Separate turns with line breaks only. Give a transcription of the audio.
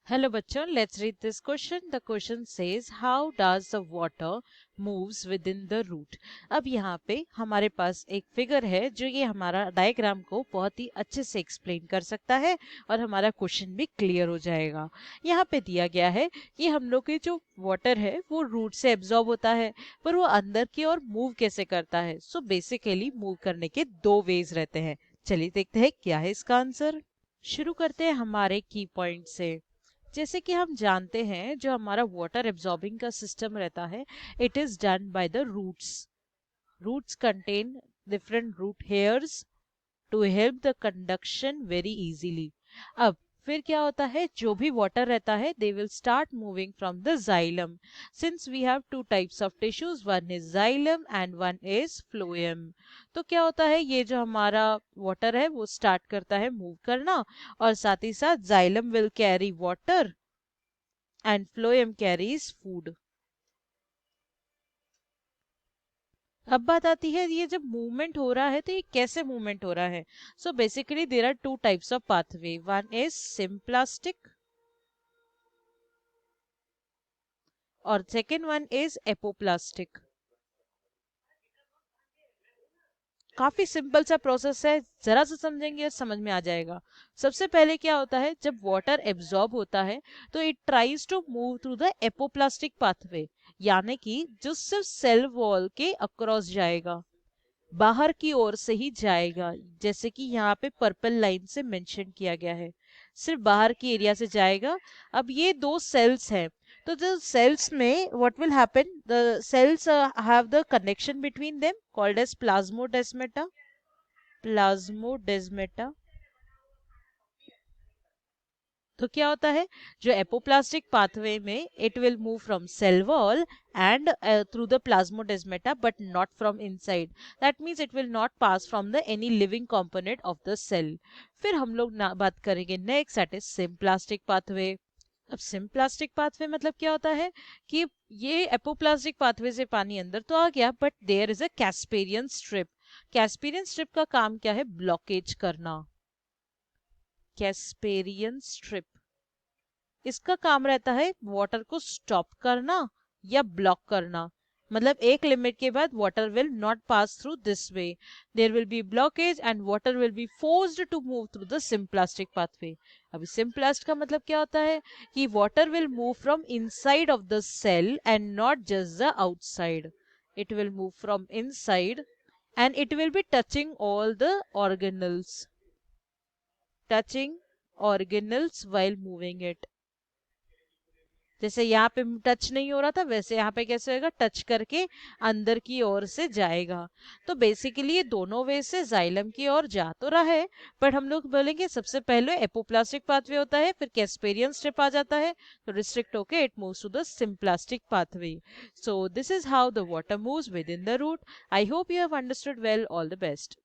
Hello बच्चों, let's read this question. The question says, how does the water moves within the root? अब यहाँ पे हमारे पास एक फिगर है जो ये हमारा डायग्राम को बहुत ही अच्छे से एक्सप्लेन कर सकता है और हमारा क्वेश्चन भी क्लियर हो जाएगा। यहाँ पे दिया गया है कि हम लोग के जो वाटर है वो रूट से एब्जॉर्ब होता है, पर वो अंदर की ओर मूव कैसे करता है। सो बेसिकली मूव करने के दो वेज रहते हैं। चलिए देखते हैं क्या है इसका आंसर। शुरू करते हैं हमारे की पॉइंट से। जैसे कि हम जानते हैं जो हमारा वाटर एब्जॉर्बिंग का सिस्टम रहता है, it is done by the roots. Roots contain different root hairs to help the conduction very easily. अब फिर क्या होता है, जो भी वाटर रहता है they will start moving from the xylem. Since we have two types of tissues, one is xylem and one is phloem. तो क्या होता है, ये जो हमारा वाटर है वो स्टार्ट करता है मूव करना, और साथ ही साथ xylem will carry water and phloem carries food. अब बात आती है, ये जब मूवमेंट हो रहा है तो ये कैसे मूवमेंट हो रहा है। So basically there are two types of pathway, one is symplastic और सेकेंड वन इज एपोप्लास्टिक। काफी सिंपल सा प्रोसेस है, जरा सा समझेंगे समझ में आ जाएगा। सबसे पहले क्या होता है, जब वाटर एब्जॉर्ब होता है तो it tries to move through the apoplastic pathway, यानी कि जो सिर्फ सेल वॉल के अक्रॉस जाएगा, बाहर की ओर से ही जाएगा। जैसे कि यहाँ पे पर्पल लाइन से मेंशन किया गया है, सिर्फ बाहर की एरिया से जाएगा। अब ये दो सेल्स हैं, तो जो सेल्स में what will happen, the cells have the connection between them called as plasmodesmata. Plasmodesmata. तो क्या होता है, जो एपोप्लास्टिक पाथवे में it will move from cell wall and through the plasmodesmata but not from inside. That means it will not pass from the any living component of the cell. फिर हम लोग बात करेंगे next, that is symplastic pathway. अब symplastic pathway मतलब क्या होता है कि ये एपोप्लास्टिक पाथवे से पानी अंदर तो आ गया, but there is a Casparian strip. Casparian strip का काम क्या है, ब्लॉकेज करना। कैस्पेरियन स्ट्रिप, इसका काम रहता है वाटर को स्टॉप करना या ब्लॉक करना। मतलब एक लिमिट के बाद water will not pass through this way, there will be blockage and water will be forced to move through the symplastic pathway. अभी सिम्प्लास्ट का मतलब क्या होता है कि water will move from inside of the cell and not just the outside. It will move from inside and it will be touching all the organelles, touching organelles while moving it। जैसे यहाँ पे touch नहीं हो रहा था, वैसे यहाँ पे कैसे होएगा, टच करके अंदर की ओर से जाएगा। तो बेसिकली ये दोनों वे से जाइलम की ओर जा तो रहा है, बट हम लोग बोलेंगे सबसे पहले एपोप्लास्टिक पाथवे होता है, फिर कैस्पेरियन स्ट्रिप आ जाता है, तो रिस्ट्रिक्ट होके it moves to the symplastic pathway. So this is how the water moves within the root. I hope you have understood well. All the best.